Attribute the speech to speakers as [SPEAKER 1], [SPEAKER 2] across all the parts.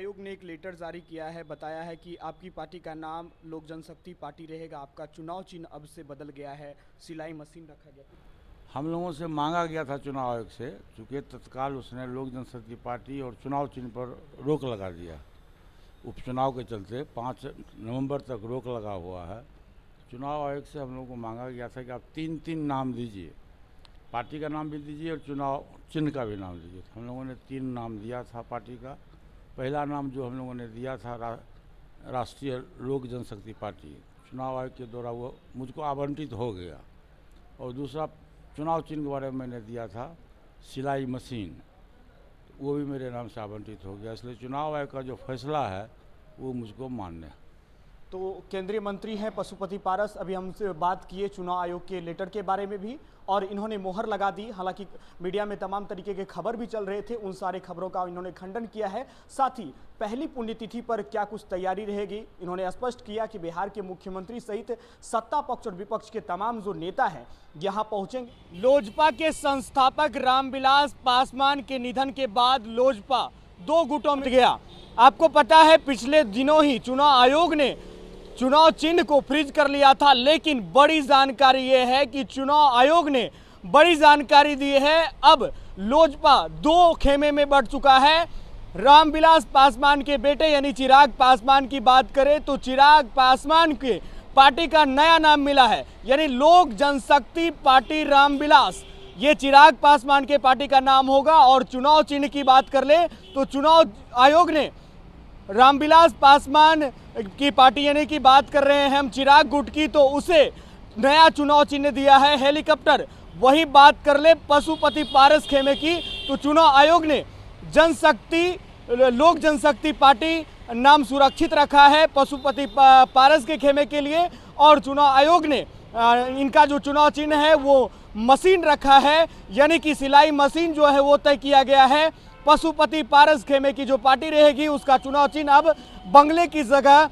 [SPEAKER 1] आयोग ने एक लेटर जारी किया है, बताया है कि आपकी पार्टी का नाम लोक जनशक्ति पार्टी रहेगा, आपका चुनाव चिन्ह अब से बदल गया है, सिलाई मशीन रखा गया।
[SPEAKER 2] हम लोगों से मांगा गया था चुनाव आयोग से, चूँकि तत्काल उसने लोक जनशक्ति पार्टी और चुनाव चिन्ह पर रोक लगा दिया। उपचुनाव के चलते 5 नवंबर तक रोक लगा हुआ है। चुनाव आयोग से हम लोगों को मांगा गया था कि आप 3 नाम दीजिए, पार्टी का नाम भी दीजिए और चुनाव चिन्ह का भी नाम दीजिए। हम लोगों ने 3 नाम दिया था पार्टी का। पहला नाम जो हम लोगों ने दिया था राष्ट्रीय लोक जनशक्ति पार्टी, चुनाव आयोग के द्वारा वो मुझको आवंटित हो गया। और दूसरा चुनाव चिन्ह के बारे में मैंने दिया था सिलाई मशीन, वो भी मेरे नाम से आवंटित हो गया। इसलिए चुनाव आयोग का जो फैसला है वो मुझको मान्य है।
[SPEAKER 1] तो केंद्रीय मंत्री हैं पशुपति पारस, अभी हमसे बात किए चुनाव आयोग के लेटर के बारे में भी, और इन्होंने मोहर लगा दी। हालांकि मीडिया में तमाम तरीके के खबर भी चल रहे थे, उन सारे खबरों का इन्होंने खंडन किया है। साथ ही पहली पुण्यतिथि पर क्या कुछ तैयारी रहेगी, इन्होंने स्पष्ट किया कि बिहार के मुख्यमंत्री सहित सत्ता पक्ष और विपक्ष के तमाम जो नेता हैं यहां पहुंचेंगे। लोजपा के संस्थापक रामविलास पासवान के निधन के बाद लोजपा 2 गुटों में गया। आपको पता है पिछले दिनों ही चुनाव आयोग ने चुनाव चिन्ह को फ्रीज कर लिया था, लेकिन बड़ी जानकारी ये है कि चुनाव आयोग ने बड़ी जानकारी दी है। अब लोजपा 2 खेमे में बढ़ चुका है। रामविलास पासवान के बेटे यानी चिराग पासवान की बात करें तो चिराग पासवान के पार्टी का नया नाम मिला है, यानी लोक जनशक्ति पार्टी रामविलास, ये चिराग पासवान के पार्टी का नाम होगा। और चुनाव चिन्ह की बात कर ले तो चुनाव आयोग ने रामविलास पासवान की पार्टी यानी कि बात कर रहे हैं हम चिराग गुट की, तो उसे नया चुनाव चिन्ह दिया है हेलीकॉप्टर। वही बात कर ले पशुपति पारस खेमे की, तो चुनाव आयोग ने लोक जनशक्ति पार्टी नाम सुरक्षित रखा है पशुपति पारस के खेमे के लिए। और चुनाव आयोग ने इनका जो चुनाव चिन्ह है वो मशीन रखा है, यानी कि सिलाई मशीन जो है वो तय किया गया है। पशुपति पारस खेमे की जो पार्टी रहेगी उसका चुनाव चिन्ह अब बंगले की जगह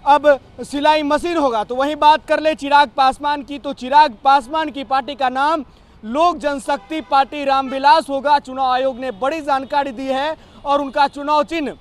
[SPEAKER 1] अब सिलाई मशीन होगा। तो वही बात कर ले चिराग पासवान की, तो चिराग पासवान की पार्टी का नाम लोक जनशक्ति पार्टी रामविलास होगा। चुनाव आयोग ने बड़ी जानकारी दी है और उनका चुनाव चिन्ह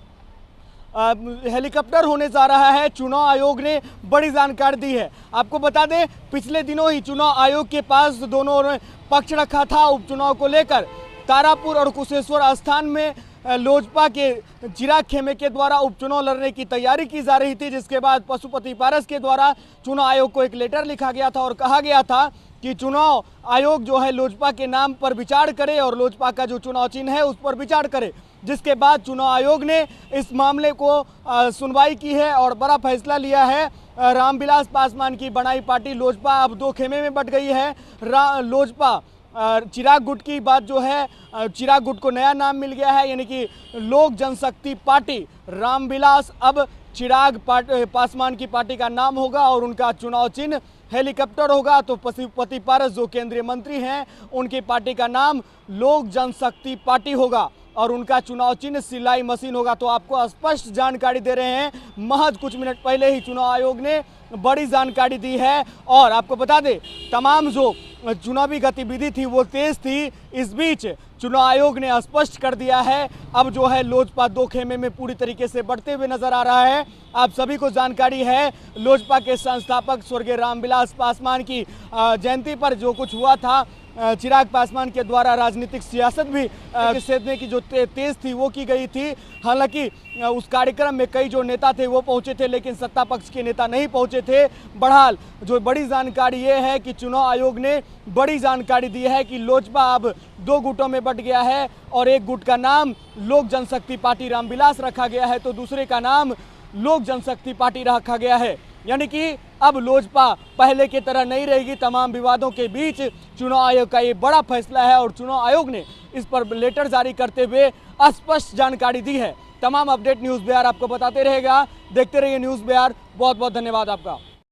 [SPEAKER 1] हेलीकॉप्टर होने जा रहा है। चुनाव आयोग ने बड़ी जानकारी दी है। आपको बता दें पिछले दिनों ही चुनाव आयोग के पास दोनों पक्ष रखा था उपचुनाव को लेकर। तारापुर और कुशेश्वर स्थान में लोजपा के चिराग खेमे के द्वारा उपचुनाव लड़ने की तैयारी की जा रही थी, जिसके बाद पशुपति पारस के द्वारा चुनाव आयोग को एक लेटर लिखा गया था और कहा गया था कि चुनाव आयोग जो है लोजपा के नाम पर विचार करे और लोजपा का जो चुनाव चिन्ह है उस पर विचार करे। जिसके बाद चुनाव आयोग ने इस मामले को सुनवाई की है और बड़ा फैसला लिया है। रामविलास पासवान की बनाई पार्टी लोजपा अब 2 खेमे में बट गई है। लोजपा चिराग गुट की बात जो है, चिराग गुट को नया नाम मिल गया है, यानी कि लोक जनशक्ति पार्टी रामविलास अब चिराग पासवान की पार्टी का नाम होगा और उनका चुनाव चिन्ह हेलीकॉप्टर होगा। तो पशुपति पारस जो केंद्रीय मंत्री हैं उनकी पार्टी का नाम लोक जनशक्ति पार्टी होगा और उनका चुनाव चिन्ह सिलाई मशीन होगा। तो आपको स्पष्ट जानकारी दे रहे हैं, महज कुछ मिनट पहले ही चुनाव आयोग ने बड़ी जानकारी दी है। और आपको बता दें तमाम जो चुनावी गतिविधि थी वो तेज थी, इस बीच चुनाव आयोग ने स्पष्ट कर दिया है अब जो है लोजपा 2 खेमे में पूरी तरीके से बढ़ते हुए नजर आ रहा है। आप सभी को जानकारी है लोजपा के संस्थापक स्वर्गीय रामविलास पासवान की जयंती पर जो कुछ हुआ था, चिराग पासवान के द्वारा राजनीतिक सियासत भी सेधने की जो तेज थी वो की गई थी। हालांकि उस कार्यक्रम में कई जो नेता थे वो पहुंचे थे, लेकिन सत्ता पक्ष के नेता नहीं पहुंचे थे। बहरहाल जो बड़ी जानकारी ये है कि चुनाव आयोग ने बड़ी जानकारी दी है कि लोजपा अब 2 गुटों में बट गया है और एक गुट का नाम लोक जनशक्ति पार्टी रामविलास रखा गया है तो दूसरे का नाम लोक जनशक्ति पार्टी रखा गया है। यानी कि अब लोजपा पहले की तरह नहीं रहेगी। तमाम विवादों के बीच चुनाव आयोग का ये बड़ा फैसला है और चुनाव आयोग ने इस पर लेटर जारी करते हुए स्पष्ट जानकारी दी है। तमाम अपडेट न्यूज़ बिहार आपको बताते रहेगा। देखते रहिए न्यूज़ बिहार। बहुत बहुत धन्यवाद आपका।